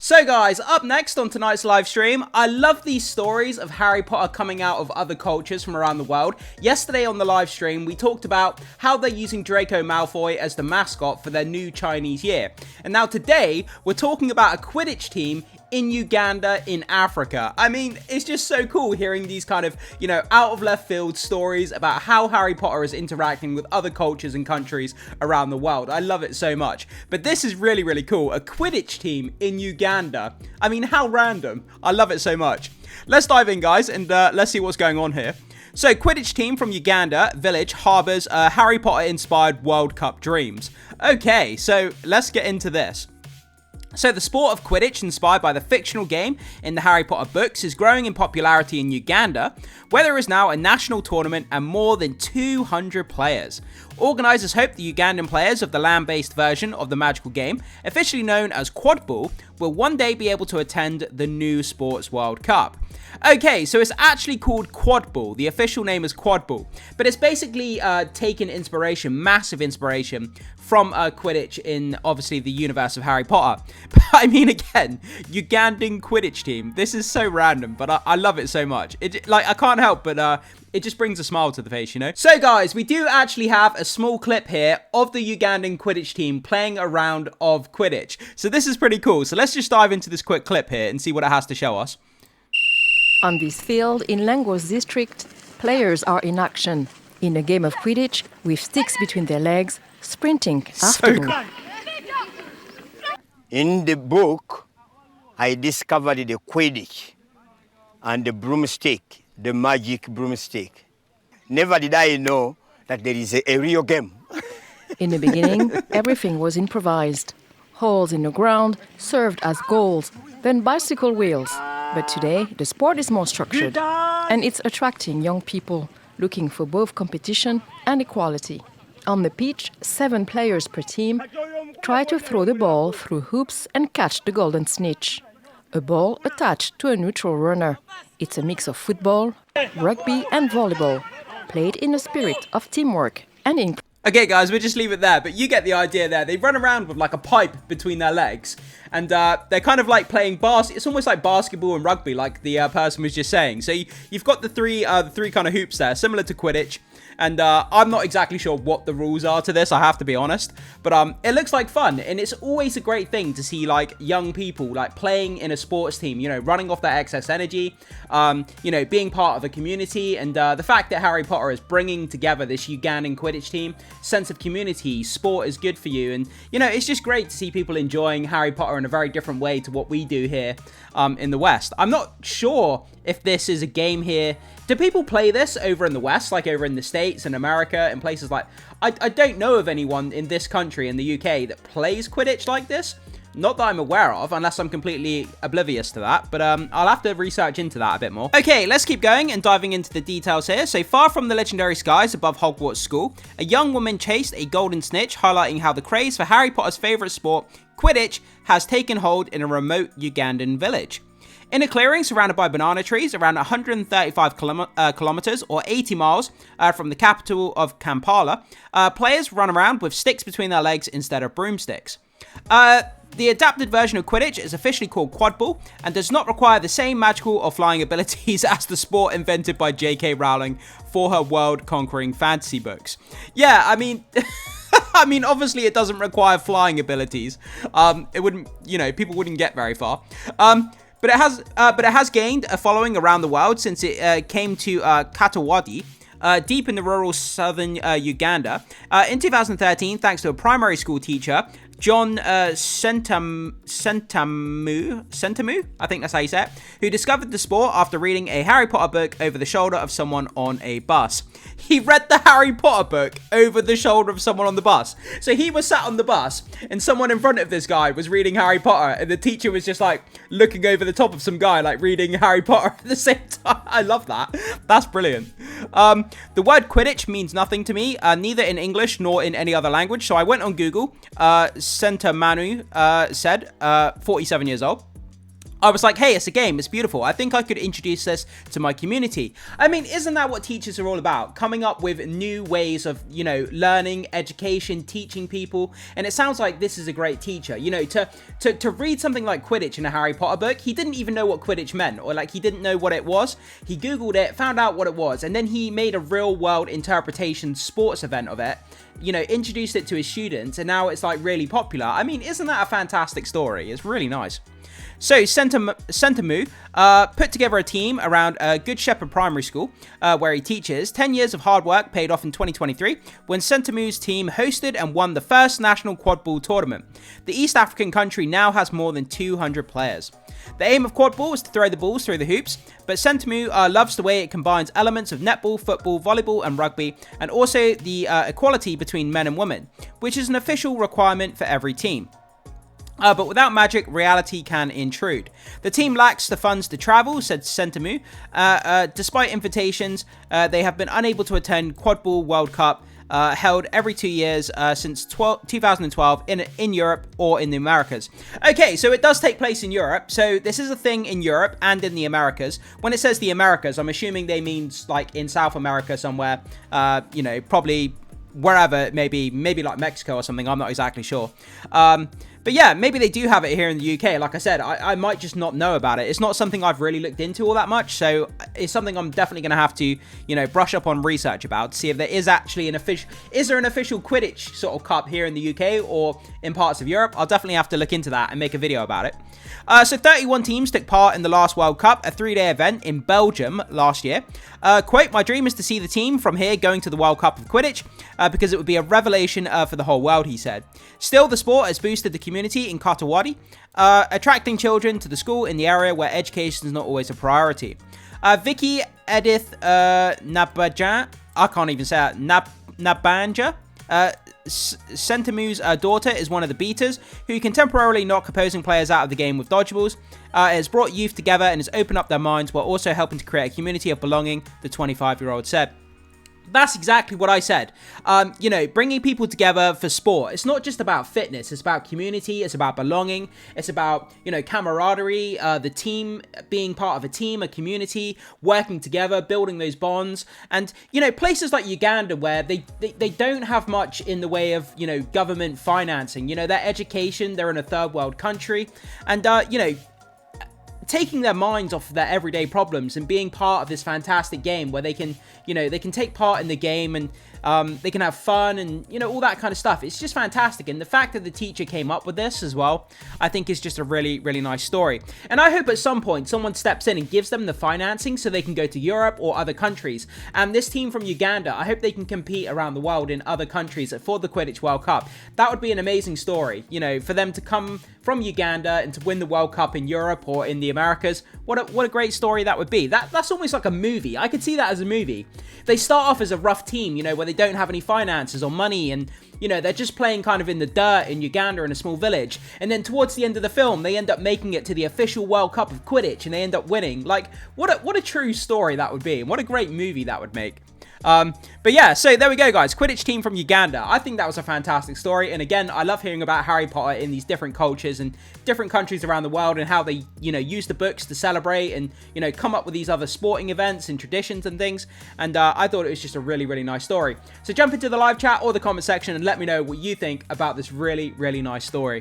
So guys, up next on tonight's live stream, I love these stories of Harry Potter coming out of other cultures from around the world. Yesterday on the live stream, we talked about how they're using Draco Malfoy as the mascot for their new Chinese year. And now today, we're talking about a Quidditch team in Uganda in Africa. I mean, it's just so cool hearing these kind of, out of left field stories about how Harry Potter is interacting with other cultures and countries around the world. I love it so much. But this is really, really cool. A Quidditch team in Uganda. I mean, how random. I love it so much. Let's dive in, guys, and let's see what's going on here. So, Quidditch team from Uganda village harbours Harry Potter-inspired World Cup dreams. Okay, so let's get into this. So the sport of Quidditch, inspired by the fictional game in the Harry Potter books, is growing in popularity in Uganda, where there is now a national tournament and more than 200 players. Organisers hope the Ugandan players of the land-based version of the magical game, officially known as Quad Ball, will one day be able to attend the new Sports World Cup. Okay, so it's actually called Quad Ball. The official name is Quad Ball. But it's basically taken inspiration, massive inspiration, from Quidditch in, obviously, the universe of Harry Potter. But I mean, again, Ugandan Quidditch team. This is so random, but I love it so much. I can't help but it just brings a smile to the face, So, guys, we do actually have a small clip here of the Ugandan Quidditch team playing a round of Quidditch. So this is pretty cool. So let's just dive into this quick clip here and see what it has to show us. On this field in Langos district, players are in action in a game of Quidditch with sticks between their legs, sprinting after ball. In the book, I discovered the Quidditch and the broomstick, the magic broomstick. Never did I know that there is a real game. In the beginning, everything was improvised. Holes in the ground served as goals, then bicycle wheels. But today, the sport is more structured, and it's attracting young people looking for both competition and equality. On the pitch, 7 players per team try to throw the ball through hoops and catch the golden snitch, a ball attached to a neutral runner. It's a mix of football, rugby and volleyball, played in a spirit of teamwork and in. Okay, guys, we'll just leave it there, but you get the idea there. They run around with like a pipe between their legs, and they're kind of like playing it's almost like basketball and rugby, like the person was just saying. So you've got the three kind of hoops there, similar to Quidditch. And I'm not exactly sure what the rules are to this, I have to be honest. But it looks like fun, and it's always a great thing to see like young people like playing in a sports team, running off their excess energy, being part of a community. And the fact that Harry Potter is bringing together this Ugandan Quidditch team, sense of community, sport is good for you. And, it's just great to see people enjoying Harry Potter in a very different way to what we do here in the West. I'm not sure if this is a game here. Do people play this over in the West, like over in the States and America and places like... I don't know of anyone in this country, in the UK, that plays Quidditch like this. Not that I'm aware of, unless I'm completely oblivious to that. But I'll have to research into that a bit more. Okay, let's keep going and diving into the details here. So, far from the legendary skies above Hogwarts School, a young woman chased a golden snitch, highlighting how the craze for Harry Potter's favourite sport, Quidditch, has taken hold in a remote Ugandan village. In a clearing surrounded by banana trees around 135 kilometers or 80 miles from the capital of Kampala, players run around with sticks between their legs instead of broomsticks. The adapted version of Quidditch is officially called Quad Ball and does not require the same magical or flying abilities as the sport invented by J.K. Rowling for her world-conquering fantasy books. Yeah, I mean... obviously it doesn't require flying abilities. It wouldn't, people wouldn't get very far. But it has gained a following around the world since it came to Katawadi, deep in the rural southern Uganda. In 2013, thanks to a primary school teacher, John Sentamu, I think that's how you say it, who discovered the sport after reading a Harry Potter book over the shoulder of someone on a bus. He read the Harry Potter book over the shoulder of someone on the bus. So he was sat on the bus, and someone in front of this guy was reading Harry Potter, and the teacher was just like looking over the top of some guy, like reading Harry Potter at the same time. I love that. That's brilliant. The word Quidditch means nothing to me, neither in English nor in any other language. So I went on Google. Senta Manu said, 47 years old. I was like, hey, it's a game. It's beautiful. I think I could introduce this to my community. I mean, isn't that what teachers are all about? Coming up with new ways of, learning, education, teaching people. And it sounds like this is a great teacher. To read something like Quidditch in a Harry Potter book, he didn't even know what Quidditch meant, or like he didn't know what it was. He Googled it, found out what it was, and then he made a real world interpretation sports event of it. Introduced it to his students, and now it's like really popular. I mean, isn't that a fantastic story? It's really nice. So, Sentamu put together a team around Good Shepherd Primary School, where he teaches. 10 years of hard work paid off in 2023, when Sentamu's team hosted and won the first national quad ball tournament. The East African country now has more than 200 players. The aim of quad ball is to throw the balls through the hoops, but Sentamu loves the way it combines elements of netball, football, volleyball, and rugby, and also the equality between men and women, which is an official requirement for every team. But without magic, reality can intrude. The team lacks the funds to travel, said Sentamu. Despite invitations, they have been unable to attend Quad Ball World Cup, held every 2 years since 2012 in Europe or in the Americas. Okay, so it does take place in Europe. So this is a thing in Europe and in the Americas. When it says the Americas, I'm assuming they mean like in South America somewhere, probably wherever it may be, maybe like Mexico or something. I'm not exactly sure. But yeah, maybe they do have it here in the UK. Like I said, I might just not know about it. It's not something I've really looked into all that much. So it's something I'm definitely going to have to, brush up on research about. See if there is actually is there an official Quidditch sort of cup here in the UK or in parts of Europe? I'll definitely have to look into that and make a video about it. So 31 teams took part in the last World Cup, a 3-day event in Belgium last year. Quote, my dream is to see the team from here going to the World Cup of Quidditch because it would be a revelation for the whole world, he said. Still, the sport has boosted the community in Katawadi, attracting children to the school in the area where education is not always a priority. Vicky Edith Nabajan, I can't even say it, Nabanja, Sentamu's daughter is one of the beaters who can temporarily knock opposing players out of the game with dodgeballs. It has brought youth together and has opened up their minds while also helping to create a community of belonging, the 25-year-old said. That's exactly what I said. Bringing people together for sport. It's not just about fitness. It's about community. It's about belonging. It's about, camaraderie, the team being part of a team, a community, working together, building those bonds. And, places like Uganda where they don't have much in the way of, government financing. Their education, they're in a third world country. And, taking their minds off of their everyday problems and being part of this fantastic game where they can, they can take part in the game and they can have fun and, all that kind of stuff. It's just fantastic. And the fact that the teacher came up with this as well, I think is just a really, really nice story. And I hope at some point someone steps in and gives them the financing so they can go to Europe or other countries. And this team from Uganda, I hope they can compete around the world in other countries for the Quidditch World Cup. That would be an amazing story, for them to come from Uganda and to win the World Cup in Europe or in the Americas. What a great story that would be. That's almost like a movie. I could see that as a movie. They start off as a rough team, where they don't have any finances or money and, they're just playing kind of in the dirt in Uganda in a small village. And then towards the end of the film, they end up making it to the official World Cup of Quidditch and they end up winning. Like, what a true story that would be. And what a great movie that would make. But yeah, so there we go, guys. Quidditch team from Uganda. I think that was a fantastic story. And again, I love hearing about Harry Potter in these different cultures and different countries around the world and how they, use the books to celebrate and, come up with these other sporting events and traditions and things. And I thought it was just a really, really nice story. So jump into the live chat or the comment section and let me know what you think about this really, really nice story.